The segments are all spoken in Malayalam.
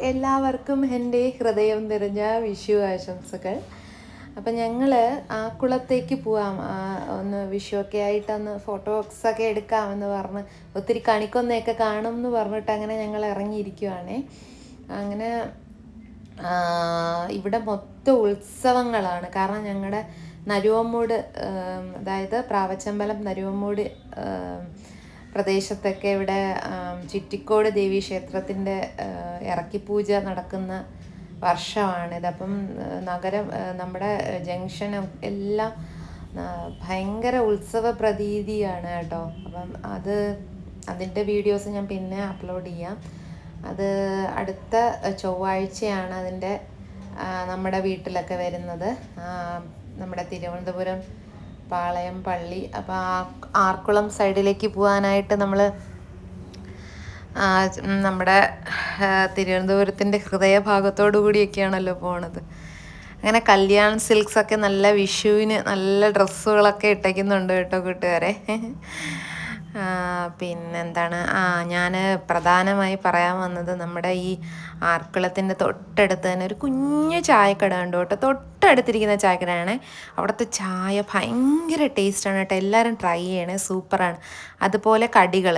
എല്ലാവർക്കും എൻ്റെ ഹൃദയം നിറഞ്ഞ വിഷു ആശംസകൾ. അപ്പം ഞങ്ങൾ ആക്കുളത്തേക്ക് പോവാം, ഒന്ന് വിഷുവൊക്കെ ആയിട്ടൊന്ന് ഫോട്ടോസൊക്കെ എടുക്കാമെന്ന് പറഞ്ഞ് ഒത്തിരി കണിക്കൊന്നയൊക്കെ കാണും എന്ന് പറഞ്ഞിട്ട് അങ്ങനെ ഞങ്ങൾ ഇറങ്ങിയിരിക്കുവാണേ. അങ്ങനെ ഇവിടെ മൊത്തം ഉത്സവങ്ങളാണ്. കാരണം ഞങ്ങളുടെ നരുവമ്മൂട്, അതായത് പ്രാവച്ചമ്പലം നരുവമ്മൂട് പ്രദേശത്തൊക്കെ ഇവിടെ ചിറ്റിക്കോട് ദേവീ ക്ഷേത്രത്തിൻ്റെ ഇറക്കിപ്പൂജ നടക്കുന്ന വർഷമാണിത്. അപ്പം നഗരം, നമ്മുടെ ജംഗ്ഷനും എല്ലാം ഭയങ്കര ഉത്സവ പ്രതീതിയാണ് കേട്ടോ. അപ്പം അതിൻ്റെ വീഡിയോസ് ഞാൻ പിന്നെ അപ്ലോഡ് ചെയ്യാം. അത് അടുത്ത ചൊവ്വാഴ്ചയാണ് അതിൻ്റെ നമ്മുടെ വീട്ടിലൊക്കെ വരുന്നത്, നമ്മുടെ തിരുവനന്തപുരം പാളയം പള്ളി. അപ്പോൾ ആർക്കുളം സൈഡിലേക്ക് പോകാനായിട്ട് നമ്മൾ നമ്മുടെ തിരുവനന്തപുരത്തിൻ്റെ ഹൃദയഭാഗത്തോടു കൂടിയൊക്കെയാണല്ലോ പോണത്. അങ്ങനെ കല്യാൺ സിൽക്സൊക്കെ നല്ല വിഷുവിന് നല്ല ഡ്രസ്സുകളൊക്കെ ഇട്ടേക്കുന്നുണ്ട് കേട്ടോ കൂട്ടുകാരെ. പിന്നെന്താണ്, ഞാൻ പ്രധാനമായി പറയാൻ വന്നത്, നമ്മുടെ ഈ ആർക്കുളത്തിൻ്റെ തൊട്ടടുത്ത് തന്നെ ഒരു കുഞ്ഞു ചായക്കട ഉണ്ട് കേട്ടോ. തൊട്ടടുത്തിരിക്കുന്ന ചായക്കടയാണ്. അവിടുത്തെ ചായ ഭയങ്കര ടേസ്റ്റാണ് കേട്ടോ. എല്ലാവരും ട്രൈ ചെയ്യണേ, സൂപ്പറാണ്. അതുപോലെ കടികൾ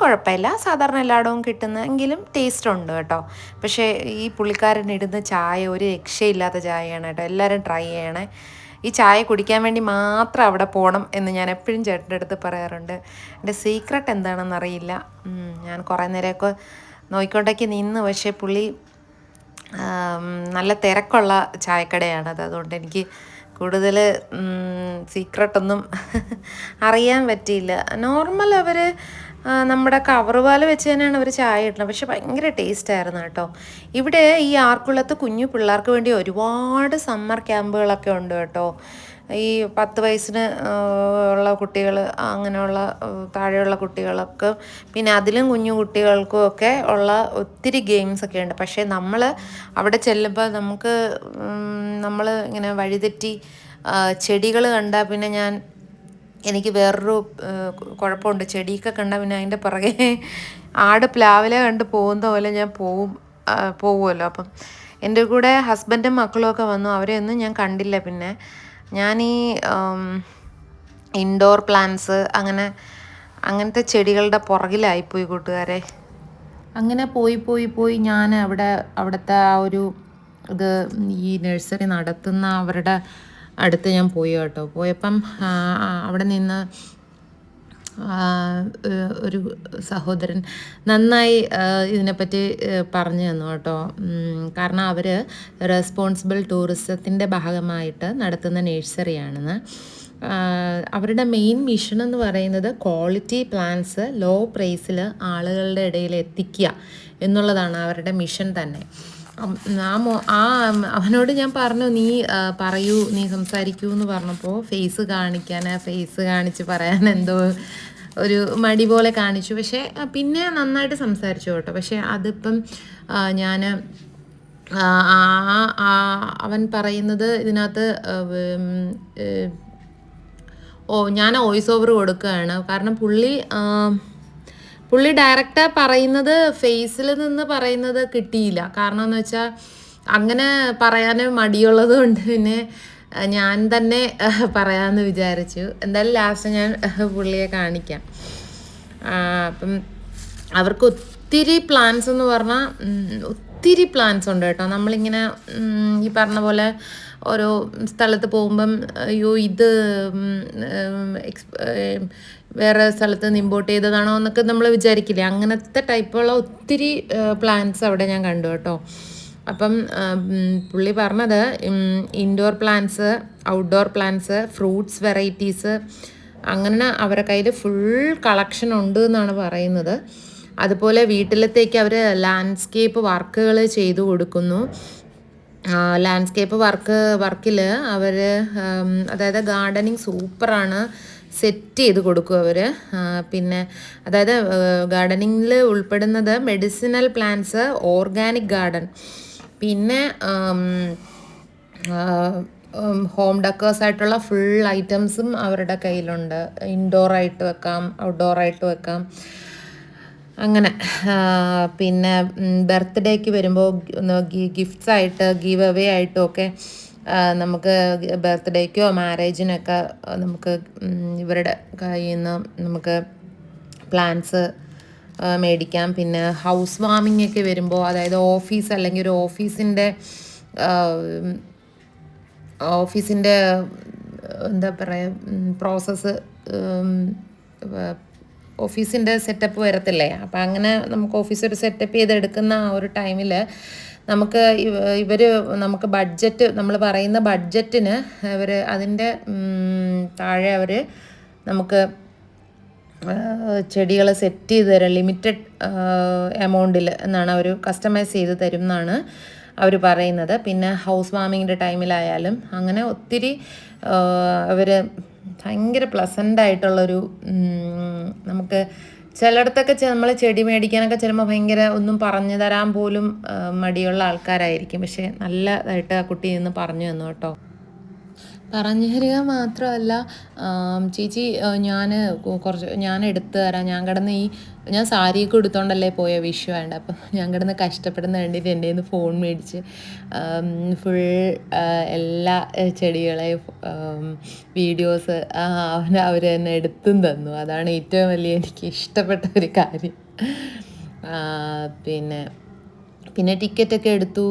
കുഴപ്പമില്ല, സാധാരണ എല്ലായിടവും കിട്ടുന്നെങ്കിലും ടേസ്റ്റ് ഉണ്ട് കേട്ടോ. പക്ഷേ ഈ പുള്ളിക്കാരൻ ഇടുന്ന ചായ ഒരു രക്ഷയില്ലാത്ത ചായയാണ് കേട്ടോ. എല്ലാവരും ട്രൈ ചെയ്യണേ. ഈ ചായ കുടിക്കാൻ വേണ്ടി മാത്രം അവിടെ പോകണം എന്ന് ഞാൻ എപ്പോഴും ചേട്ടൻ്റെ അടുത്ത് പറയാറുണ്ട്. എൻ്റെ സീക്രട്ട് എന്താണെന്നറിയില്ല. ഞാൻ കുറേ നേരമൊക്കെ നോക്കിക്കൊണ്ടേക്ക് നിന്ന്, പക്ഷേ പുള്ളി നല്ല തിരക്കുള്ള ചായക്കടയാണത്. അതുകൊണ്ട് എനിക്ക് കൂടുതൽ സീക്രട്ടൊന്നും അറിയാൻ പറ്റിയില്ല. നോർമൽ അവർ നമ്മുടെ കവർ പാല് വെച്ച് തന്നെയാണ് അവർ ചായ ഇടുന്നത്. പക്ഷെ ഭയങ്കര ടേസ്റ്റായിരുന്നു കേട്ടോ. ഇവിടെ ഈ ആർക്കുളത്ത് കുഞ്ഞു പിള്ളേർക്ക് വേണ്ടി ഒരുപാട് സമ്മർ ക്യാമ്പുകളൊക്കെ ഉണ്ട് കേട്ടോ. ഈ 10 വയസ്സിന് ഉള്ള കുട്ടികൾ, അങ്ങനെയുള്ള താഴെയുള്ള കുട്ടികളൊക്കെ, പിന്നെ അതിലും കുഞ്ഞു കുട്ടികൾക്കും ഒക്കെ ഉള്ള ഒത്തിരി ഗെയിംസൊക്കെ ഉണ്ട്. പക്ഷേ നമ്മൾ അവിടെ ചെല്ലുമ്പോൾ നമ്മൾ ഇങ്ങനെ വഴിതെറ്റി ചെടികൾ കണ്ടാൽ പിന്നെ എനിക്ക് വേറൊരു കുഴപ്പമുണ്ട്. ചെടിയൊക്കെ കണ്ടാൽ പിന്നെ അതിൻ്റെ പുറകെ ആട് പ്ലാവിലെ കണ്ട് പോകുന്ന പോലെ ഞാൻ പോകുമല്ലോ. അപ്പം എൻ്റെ കൂടെ ഹസ്ബൻഡും മക്കളും ഒക്കെ വന്നു. അവരെയൊന്നും ഞാൻ കണ്ടില്ല. പിന്നെ ഞാൻ ഈ ഇൻഡോർ പ്ലാന്റ്സ് അങ്ങനത്തെ ചെടികളുടെ പുറകിലായിപ്പോയി കൂട്ടുകാരെ. അങ്ങനെ പോയി ഞാൻ അവിടുത്തെ ആ ഒരു ഈ നഴ്സറി നടത്തുന്ന അവരുടെ അടുത്ത് ഞാൻ പോയി കേട്ടോ. പോയപ്പം അവിടെ നിന്ന് ഒരു സഹോദരൻ നന്നായി ഇതിനെപ്പറ്റി പറഞ്ഞു തന്നു കേട്ടോ. കാരണം അവർ റെസ്പോൺസിബിൾ ടൂറിസത്തിൻ്റെ ഭാഗമായിട്ട് നടത്തുന്ന നഴ്സറിയാണെന്ന്. അവരുടെ മെയിൻ മിഷൻ എന്ന് പറയുന്നത് ക്വാളിറ്റി പ്ലാന്റ്സ് ലോ പ്രൈസിൽ ആളുകളുടെ ഇടയിൽ എത്തിക്കുക എന്നുള്ളതാണ് അവരുടെ മിഷൻ തന്നെ. അവനോട് ഞാൻ പറഞ്ഞു, നീ സംസാരിക്കൂ എന്ന് പറഞ്ഞപ്പോൾ ഫേസ് കാണിച്ച് പറയാൻ എന്തോ ഒരു മടി പോലെ കാണിച്ചു. പക്ഷേ പിന്നെ നന്നായിട്ട് സംസാരിച്ചു കേട്ടോ. പക്ഷേ അതിപ്പം അവൻ പറയുന്നത് ഇതിനകത്ത് ഞാൻ വോയിസ് ഓവർ കൊടുക്കുകയാണ്. കാരണം പുള്ളി ഡയറക്റ്റ് പറയുന്നത് ഫേസിൽ നിന്ന് പറയുന്നത് കിട്ടിയില്ല. കാരണം എന്ന് വെച്ചാൽ അങ്ങനെ പറയാൻ മടിയുള്ളത് കൊണ്ട് പിന്നെ ഞാൻ തന്നെ പറയാമെന്ന് വിചാരിച്ചു. എന്തായാലും ലാസ്റ്റ് ഞാൻ പുള്ളിയെ കാണിക്കാം. അപ്പം അവർക്ക് ഒത്തിരി പ്ലാൻസ് എന്ന് പറഞ്ഞാൽ ഒത്തിരി പ്ലാൻസ് ഉണ്ട് കേട്ടോ. നമ്മളിങ്ങനെ ഈ പറഞ്ഞ പോലെ ഓരോ സ്ഥലത്ത് പോകുമ്പം അയ്യോ ഇത് വേറെ സ്ഥലത്ത് നിന്ന് ഇമ്പോർട്ട് ചെയ്തതാണോ എന്നൊക്കെ നമ്മൾ വിചാരിക്കില്ലേ, അങ്ങനത്തെ ടൈപ്പുള്ള ഒത്തിരി പ്ലാന്റ്സ് അവിടെ ഞാൻ കണ്ടു കേട്ടോ. അപ്പം പുള്ളി പറഞ്ഞത് indoor plants, outdoor plants, fruits varieties, അങ്ങനെ അവരുടെ കയ്യിൽ ഫുൾ കളക്ഷൻ ഉണ്ട് എന്നാണ് പറയുന്നത്. അതുപോലെ വീട്ടിലത്തേക്ക് അവർ ലാൻഡ്സ്കേപ്പ് വർക്കുകൾ ചെയ്തു കൊടുക്കുന്നു. ലാൻഡ്സ്കേപ്പ് വർക്കിൽ അവർ, അതായത് ഗാർഡനിങ് സൂപ്പറാണ്, സെറ്റ് ചെയ്ത് കൊടുക്കും അവർ. പിന്നെ അതായത് ഗാർഡനിങ്ങിൽ ഉൾപ്പെടുന്നത് മെഡിസിനൽ പ്ലാന്റ്സ്, ഓർഗാനിക് ഗാർഡൻ, പിന്നെ ഹോം ഡെക്കേഴ്സ് ആയിട്ടുള്ള ഫുൾ ഐറ്റംസും അവരുടെ കയ്യിലുണ്ട്. ഇൻഡോറായിട്ട് വെക്കാം, ഔട്ട്ഡോറായിട്ട് വെക്കാം. അങ്ങനെ പിന്നെ ബർത്ത്ഡേക്ക് വരുമ്പോൾ ഗിഫ്റ്റ്സ് ആയിട്ട് ഗീവ് അവേ ആയിട്ടും ഒക്കെ നമുക്ക് ബർത്ത്ഡേക്കോ മാരേജിനൊക്കെ നമുക്ക് ഇവരുടെ കയ്യിൽ നിന്ന് നമുക്ക് പ്ലാൻസ് മേടിക്കാം. പിന്നെ ഹൗസ് വാമിംഗ് ഒക്കെ വരുമ്പോൾ, അതായത് ഓഫീസ് അല്ലെങ്കിൽ ഒരു ഓഫീസിൻ്റെ എന്താ പറയുക പ്രോസസ്സ്, ഓഫീസിൻ്റെ സെറ്റപ്പ് വരത്തില്ലേ, അപ്പം അങ്ങനെ നമുക്ക് ഓഫീസ് ഒരു സെറ്റപ്പ് ചെയ്തെടുക്കുന്ന ആ ഒരു ടൈമിൽ നമുക്ക് ഇവർ നമുക്ക് ബഡ്ജറ്റ്, നമ്മൾ പറയുന്ന ബഡ്ജറ്റിന് ഇവർ അതിൻ്റെ താഴെ അവർ നമുക്ക് ചെടികൾ സെറ്റ് ചെയ്ത് തരാം ലിമിറ്റഡ് എമൗണ്ടിൽ എന്നാണ് അവർ കസ്റ്റമൈസ് ചെയ്ത് തരും എന്നാണ് അവർ പറയുന്നത്. പിന്നെ ഹൗസ് വാമിങ്ങിൻ്റെ ടൈമിലായാലും അങ്ങനെ ഒത്തിരി അവർ ഭയങ്കര പ്ലസൻ്റ് ആയിട്ടുള്ളൊരു, നമുക്ക് ചിലയിടത്തൊക്കെ നമ്മൾ ചെടി മേടിക്കാനൊക്കെ ചെല്ലുമ്പോൾ ഭയങ്കര ഒന്നും പറഞ്ഞു തരാൻ പോലും മടിയുള്ള ആൾക്കാരായിരിക്കും. പക്ഷേ നല്ലതായിട്ട് ആ കുട്ടി നിന്ന് പറഞ്ഞു തന്നു കേട്ടോ. പറഞ്ഞു തരിക മാത്രമല്ല, ചേച്ചി ഞാൻ എടുത്തു തരാം, ഞാൻ സാരിയൊക്കെ എടുത്തോണ്ടല്ലേ പോയ വിഷു വേണ്ട, അപ്പം ഞാൻ കിടന്ന് കഷ്ടപ്പെടുന്ന കണ്ടിട്ട് എൻ്റെ നിന്ന് ഫോൺ മേടിച്ച് ഫുൾ എല്ലാ ചെടികളെയും വീഡിയോസ് അവർ തന്നെ എടുത്തും തന്നു. അതാണ് ഏറ്റവും വലിയ എനിക്ക് ഇഷ്ടപ്പെട്ട ഒരു കാര്യം. പിന്നെ ടിക്കറ്റൊക്കെ എടുത്തു.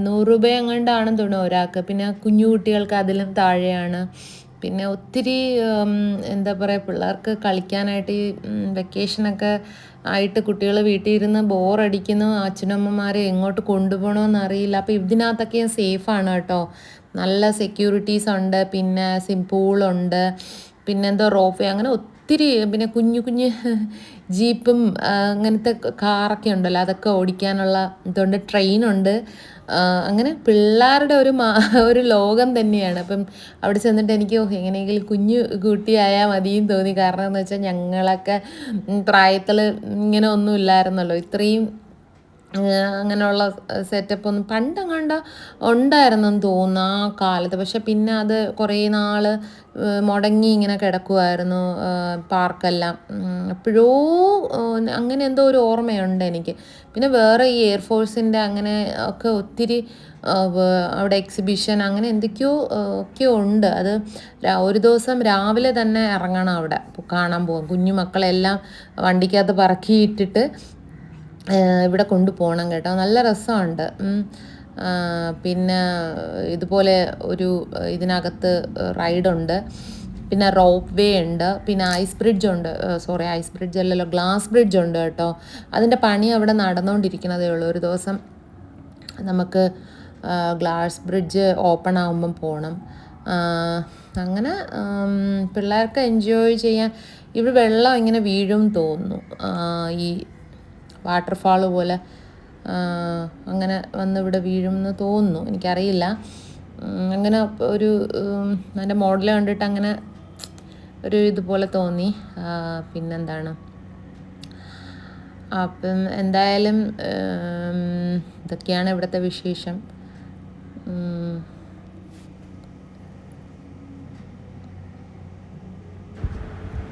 100 രൂപ എങ്ങാണ്ടാണെന്ന് തോന്നുന്നു ഒരാൾക്ക്. പിന്നെ കുഞ്ഞു കുട്ടികൾക്ക് അതിലും താഴെയാണ്. പിന്നെ ഒത്തിരി എന്താ പറയുക, പിള്ളേർക്ക് കളിക്കാനായിട്ട് ഈ വെക്കേഷനൊക്കെ ആയിട്ട് കുട്ടികൾ വീട്ടിൽ ഇരുന്ന് ബോറടിക്കുന്നു, അച്ഛനമ്മമാരെ എങ്ങോട്ട് കൊണ്ടുപോകണമെന്ന് അറിയില്ല. അപ്പോൾ ഇതിനകത്തൊക്കെ സേഫാണ് കേട്ടോ, നല്ല സെക്യൂരിറ്റീസ് ഉണ്ട്. പിന്നെ പൂളുണ്ട്, പിന്നെന്തോ റോപ്പ് അങ്ങനെ ഒത്തിരി, പിന്നെ കുഞ്ഞു ജീപ്പും അങ്ങനത്തെ കാറൊക്കെ ഉണ്ടല്ലോ, അതൊക്കെ ഓടിക്കാനുള്ള ഇതുണ്ട്. ട്രെയിനുണ്ട്. അങ്ങനെ പിള്ളേരുടെ ഒരു ലോകം തന്നെയാണ്. അപ്പം അവിടെ ചെന്നിട്ട് എനിക്ക് എങ്ങനെയെങ്കിലും കുഞ്ഞു കുട്ടിയായാൽ മതിയും തോന്നി. കാരണം എന്ന് വെച്ചാൽ ഞങ്ങളൊക്കെ പ്രായത്തിൽ ഇങ്ങനെ ഒന്നും ഇല്ലായിരുന്നല്ലോ, ഇത്രയും അങ്ങനെയുള്ള സെറ്റപ്പ് ഒന്നും പണ്ടെങ്ങാണ്ട് ഉണ്ടായിരുന്നെന്ന് തോന്നുന്നു ആ കാലത്ത്. പക്ഷെ പിന്നെ അത് കുറേ നാൾ മുടങ്ങി ഇങ്ങനെ കിടക്കുമായിരുന്നു പാർക്കെല്ലാം. എപ്പോഴോ അങ്ങനെ എന്തോ ഒരു ഓർമ്മയുണ്ട് എനിക്ക്. പിന്നെ വേറെ ഈ എയർഫോഴ്സിൻ്റെ അങ്ങനെ ഒക്കെ ഒത്തിരി അവിടെ എക്സിബിഷൻ അങ്ങനെ ഒക്കെ ഉണ്ട്. അത് ഒരു ദിവസം രാവിലെ തന്നെ ഇറങ്ങണം അവിടെ കാണാൻ പോകും. കുഞ്ഞു മക്കളെല്ലാം വണ്ടിക്കകത്ത് പറക്കിയിട്ടിട്ട് ഇവിടെ കൊണ്ടുപോകണം കേട്ടോ, നല്ല രസമുണ്ട്. പിന്നെ ഇതുപോലെ ഇതിനകത്ത് റൈഡുണ്ട്, പിന്നെ റോപ്പ് വേ ഉണ്ട്, പിന്നെ ഐസ് ബ്രിഡ്ജ് ഉണ്ട്. ഐസ് ബ്രിഡ്ജ് അല്ലല്ലോ, ഗ്ലാസ് ബ്രിഡ്ജ് ഉണ്ട് കേട്ടോ. അതിൻ്റെ പണി അവിടെ നടന്നുകൊണ്ടിരിക്കുന്നതേ ഉള്ളൂ. ഒരു ദിവസം നമുക്ക് ഗ്ലാസ് ബ്രിഡ്ജ് ഓപ്പൺ ആകുമ്പം പോകണം. അങ്ങനെ പിള്ളേർക്ക് എൻജോയ് ചെയ്യാൻ ഇവിടെ വെള്ളം ഇങ്ങനെ വീഴും തോന്നുന്നു, ഈ വാട്ടർഫാൾ പോലെ അങ്ങനെ വന്ന് ഇവിടെ വീഴുമെന്ന് തോന്നുന്നു, എനിക്കറിയില്ല. അങ്ങനെ ഒരു അതിൻ്റെ മോഡൽ കണ്ടിട്ട് അങ്ങനെ ഒരു ഇതുപോലെ തോന്നി. പിന്നെന്താണ്, അപ്പം എന്തായാലും ഇതൊക്കെയാണ് ഇവിടുത്തെ വിശേഷം.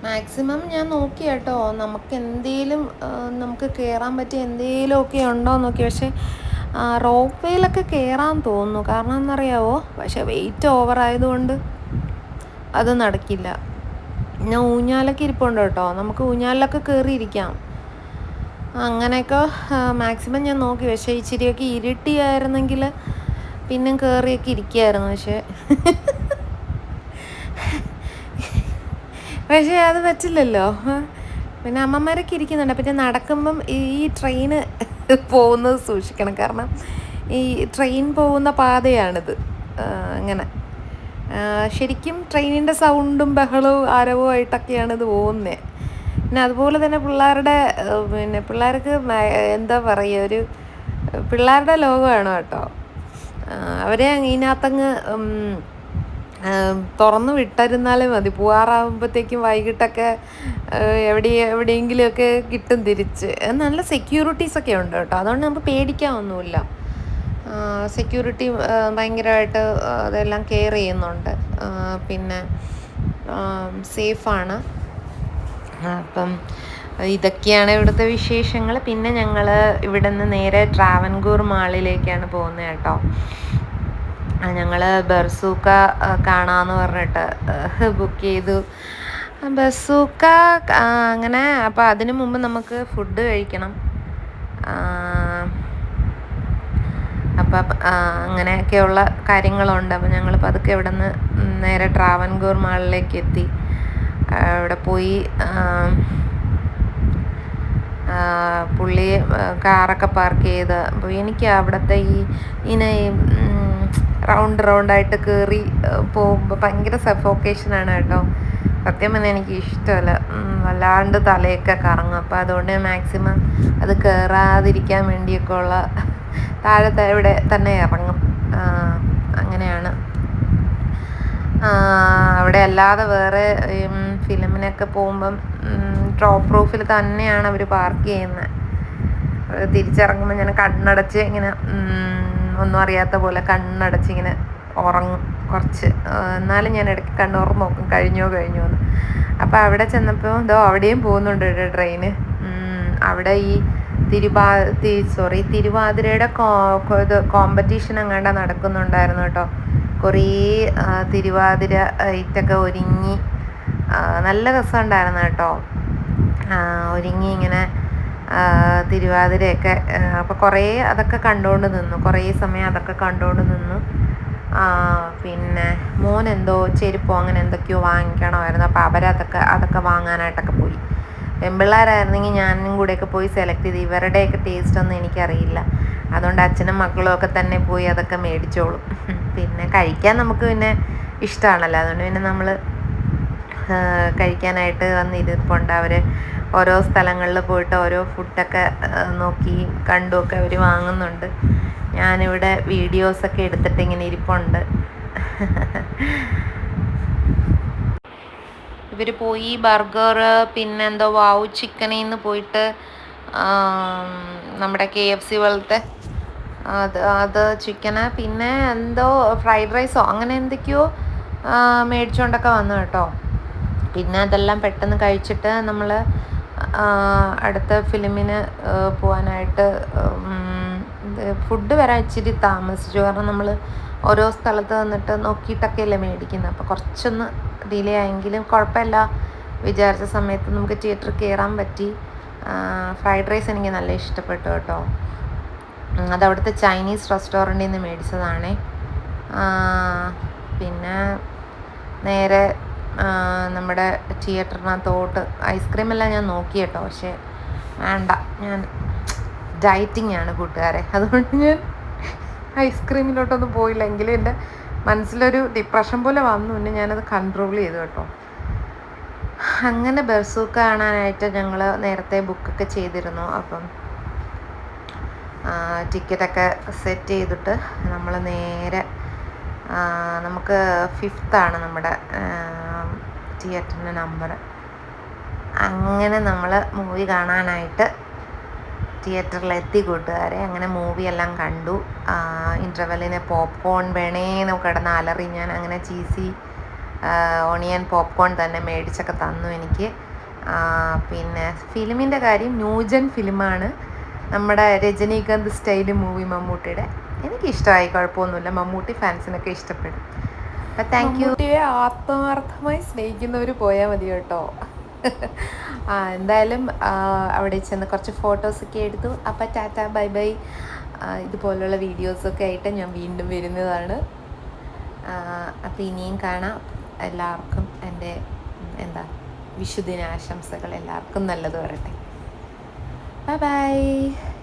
മാക്സിമം ഞാൻ നോക്കി കേട്ടോ, നമുക്ക് കയറാൻ പറ്റിയ എന്തെങ്കിലുമൊക്കെ ഉണ്ടോ എന്ന് നോക്കി. പക്ഷേ റോപ്പ് വേയിലൊക്കെ കയറാൻ തോന്നുന്നു. കാരണം എന്നറിയാവോ, പക്ഷേ വെയിറ്റ് ഓവറായതുകൊണ്ട് അത് നടക്കില്ല. ഞാൻ ഊഞ്ഞാലൊക്കെ ഇരിപ്പുണ്ട് കേട്ടോ, നമുക്ക് ഊഞ്ഞാലിലൊക്കെ കയറിയിരിക്കാം. അങ്ങനെയൊക്കെ മാക്സിമം ഞാൻ നോക്കി. പക്ഷേ ഇച്ചിരിയൊക്കെ ഇരുട്ടിയായിരുന്നെങ്കിൽ പിന്നെ കയറിയൊക്കെ ഇരിക്കുമായിരുന്നു. പക്ഷേ അത് പറ്റില്ലല്ലോ. പിന്നെ അമ്മമാരൊക്കെ ഇരിക്കുന്നുണ്ട്. പിന്നെ നടക്കുമ്പം ഈ ട്രെയിന് പോകുന്നത് സൂക്ഷിക്കണം, കാരണം ഈ ട്രെയിൻ പോകുന്ന പാതയാണിത്. അങ്ങനെ ശരിക്കും ട്രെയിനിൻ്റെ സൗണ്ടും ബഹളവും ആരവവും ആയിട്ടൊക്കെയാണ് ഇത് പോകുന്നത്. പിന്നെ അതുപോലെ തന്നെ പിള്ളേർക്ക് എന്താ പറയുക, പിള്ളേരുടെ ലോകമാണ് കേട്ടോ. അവരെ ഇതിനകത്തങ്ങ് തുറന്നു വിട്ടിരുന്നാലേ മതി. പോവാറാകുമ്പോഴത്തേക്കും വൈകിട്ടൊക്കെ എവിടെയെങ്കിലുമൊക്കെ കിട്ടും തിരിച്ച്. നല്ല സെക്യൂരിറ്റീസൊക്കെ ഉണ്ട് കേട്ടോ, അതുകൊണ്ട് നമുക്ക് പേടിക്കാനൊന്നുമില്ല. സെക്യൂരിറ്റി ഭയങ്കരമായിട്ട് അതെല്ലാം കെയർ ചെയ്യുന്നുണ്ട്. പിന്നെ സേഫാണ്. അപ്പം ഇതൊക്കെയാണ് ഇവിടുത്തെ വിശേഷങ്ങൾ. പിന്നെ ഞങ്ങൾ ഇവിടെ നിന്ന് നേരെ ട്രാവൻകൂർ മാളിലേക്കാണ് പോകുന്നത് കേട്ടോ. ഞങ്ങൾ ബർസൂക്ക കാണാമെന്ന് പറഞ്ഞിട്ട് ബുക്ക് ചെയ്തു. ബസൂക്ക അങ്ങനെ. അപ്പോൾ അതിനു മുമ്പ് നമുക്ക് ഫുഡ് കഴിക്കണം. അപ്പം അങ്ങനെയൊക്കെയുള്ള കാര്യങ്ങളുണ്ട്. അപ്പോൾ ഞങ്ങൾ പതുക്കെ ഇവിടെ നിന്ന് നേരെ ട്രാവൻകൂർ മാളിലേക്ക് എത്തി. അവിടെ പോയി പുള്ളി കാറൊക്കെ പാർക്ക് ചെയ്ത്. അപ്പോൾ എനിക്ക് അവിടുത്തെ ഇങ്ങനെ റൗണ്ടായിട്ട് കയറി പോകുമ്പോൾ ഭയങ്കര സഫോക്കേഷനാണ് കേട്ടോ. സത്യം പറഞ്ഞാൽ എനിക്ക് ഇഷ്ടമല്ല, വല്ലാണ്ട് തലയൊക്കെ കറങ്ങും. അപ്പോൾ അതുകൊണ്ട് മാക്സിമം അത് കയറാതിരിക്കാൻ വേണ്ടിയൊക്കെ ഉള്ള താഴത്തെ ഇവിടെ തന്നെ ഇറങ്ങും. അങ്ങനെയാണ്. അവിടെ അല്ലാതെ വേറെ ഫിലിമിനൊക്കെ പോകുമ്പം ഡ്രോപ്പ് റൂഫിൽ തന്നെയാണ് അവർ പാർക്ക് ചെയ്യുന്നത്. തിരിച്ചിറങ്ങുമ്പോൾ ഞാൻ കണ്ണടച്ച് ഇങ്ങനെ ഒന്നും അറിയാത്ത പോലെ കണ്ണടച്ച് ഇങ്ങനെ ഉറങ്ങും കുറച്ച്. എന്നാലും ഞാൻ ഇടയ്ക്ക് കണ്ണുറന്ന് നോക്കും കഴിഞ്ഞോ എന്ന്. അപ്പോൾ അവിടെ ചെന്നപ്പോൾ അവിടെയും പോകുന്നുണ്ട് ട്രെയിന്. അവിടെ ഈ തിരുവാതിരയുടെ കോമ്പറ്റീഷൻ അങ്ങാണ്ട് നടക്കുന്നുണ്ടായിരുന്നു കേട്ടോ. കുറേ തിരുവാതിര ഇറ്റൊക്കെ ഒരുങ്ങി നല്ല രസമുണ്ടായിരുന്നു കേട്ടോ. ഒരുങ്ങി ഇങ്ങനെ തിരുവാതിരയൊക്കെ. അപ്പോൾ കുറേ അതൊക്കെ കണ്ടുകൊണ്ട് നിന്നു, കുറേ സമയം അതൊക്കെ കണ്ടുകൊണ്ട് നിന്നു. പിന്നെ മോൻ എന്തോ ചെരുപ്പോ അങ്ങനെ എന്തൊക്കെയോ വാങ്ങിക്കണമായിരുന്നു. അപ്പോൾ അതൊക്കെ വാങ്ങാനായിട്ടൊക്കെ പോയി. പെൺപിള്ളേരായിരുന്നെങ്കിൽ ഞാനും കൂടെയൊക്കെ പോയി സെലക്ട് ചെയ്ത്. ഇവരുടെയൊക്കെ ടേസ്റ്റൊന്നും എനിക്കറിയില്ല. അതുകൊണ്ട് അച്ഛനും മക്കളും ഒക്കെ തന്നെ പോയി അതൊക്കെ മേടിച്ചോളും. പിന്നെ കഴിക്കാൻ നമുക്ക് പിന്നെ ഇഷ്ടമാണല്ലോ, അതുകൊണ്ട് പിന്നെ നമ്മൾ കഴിക്കാനായിട്ട് വന്നിരിപ്പുണ്ട്. അവർ ഓരോ സ്ഥലങ്ങളിൽ പോയിട്ട് ഓരോ ഫുഡൊക്കെ നോക്കി കണ്ടുമൊക്കെ അവർ വാങ്ങുന്നുണ്ട്. ഞാനിവിടെ വീഡിയോസൊക്കെ എടുത്തിട്ട് ഇങ്ങനെ ഇരിപ്പുണ്ട്. ഇവർ പോയി ബർഗർ, പിന്നെ എന്തോ വാവു ചിക്കനിൽ നിന്ന് പോയിട്ട് നമ്മുടെ KFC പോലത്തെ അത് ചിക്കന്, പിന്നെ എന്തോ ഫ്രൈഡ് റൈസോ അങ്ങനെ എന്തൊക്കെയോ മേടിച്ചുകൊണ്ടൊക്കെ വന്നു കേട്ടോ. പിന്നെ അതെല്ലാം പെട്ടെന്ന് കഴിച്ചിട്ട് നമ്മൾ അടുത്ത ഫിലിമിന് പോകാനായിട്ട് ഫുഡ് വരാൻ ഇച്ചിരി താമസിച്ചു. കാരണം നമ്മൾ ഓരോ സ്ഥലത്ത് വന്നിട്ട് നോക്കിയിട്ടൊക്കെ അല്ലേ മേടിക്കുന്നത്. അപ്പോൾ കുറച്ചൊന്ന് ഡിലേ ആയെങ്കിലും കുഴപ്പമില്ല. വിചാരിച്ച സമയത്ത് നമുക്ക് തിയേറ്ററിൽ കയറാൻ പറ്റി. ഫ്രൈഡ് റൈസ് എനിക്ക് നല്ല ഇഷ്ടപ്പെട്ടു കേട്ടോ. അതവിടുത്തെ ചൈനീസ് റെസ്റ്റോറൻറ്റിൽ നിന്ന് മേടിച്ചതാണേ. പിന്നെ നേരെ നമ്മുടെ തിയേറ്ററിനകത്തോട്ട് ഐസ്ക്രീമെല്ലാം ഞാൻ നോക്കി കേട്ടോ. പക്ഷേ വേണ്ട, ഞാൻ ഡയറ്റിംഗ് ആണ് കൂട്ടുകാരെ, അതുകൊണ്ട് ഞാൻ ഐസ്ക്രീമിലോട്ടൊന്നും പോയില്ല. എങ്കിലും എൻ്റെ മനസ്സിലൊരു ഡിപ്രഷൻ പോലെ വന്നു. പിന്നെ ഞാനത് കൺട്രോൾ ചെയ്തു കേട്ടോ. അങ്ങനെ ബർസൂക്ക കാണാനായിട്ട് ഞങ്ങൾ നേരത്തെ ബുക്കൊക്കെ ചെയ്തിരുന്നു. അപ്പം ടിക്കറ്റൊക്കെ സെറ്റ് ചെയ്തിട്ട് നമ്മൾ നേരെ നമുക്ക് 5th നമ്മുടെ തിയേറ്ററിൻ്റെ നമ്പർ. അങ്ങനെ നമ്മൾ മൂവി കാണാനായിട്ട് തിയേറ്ററിലെത്തി കൂട്ടുകാരെ. അങ്ങനെ മൂവിയെല്ലാം കണ്ടു. ഇൻ്റർവെല്ലിന് പോപ്കോൺ വേണേന്ന് കിടന്ന് അലറി. ഞാൻ അങ്ങനെ ചീസി ഓണിയൻ പോപ്കോൺ തന്നെ മേടിച്ചൊക്കെ തന്നു എനിക്ക്. പിന്നെ ഫിലിമിൻ്റെ കാര്യം ന്യൂജൻ ഫിലിമാണ്. നമ്മുടെ രജനീകാന്ത് സ്റ്റൈല് മൂവി മമ്മൂട്ടിയുടെ. എനിക്കിഷ്ടമായി, കുഴപ്പമൊന്നുമില്ല. മമ്മൂട്ടി ഫാൻസിനൊക്കെ ഇഷ്ടപ്പെടും. അപ്പം താങ്ക് യു. മമ്മൂട്ടിയെ ആത്മാർത്ഥമായി സ്നേഹിക്കുന്നവർ പോയാൽ മതി കേട്ടോ. എന്തായാലും അവിടെ ചെന്ന് കുറച്ച് ഫോട്ടോസൊക്കെ എടുത്തു. അപ്പം ടാറ്റ ബൈ ബൈ. ഇതുപോലുള്ള വീഡിയോസൊക്കെ ആയിട്ട് ഞാൻ വീണ്ടും വരുന്നതാണ്. അപ്പം ഇനിയും കാണാം. എല്ലാവർക്കും എൻ്റെ വിഷുദിനാശംസകൾ. എല്ലാവർക്കും നല്ലത് വരട്ടെ. Bye bye.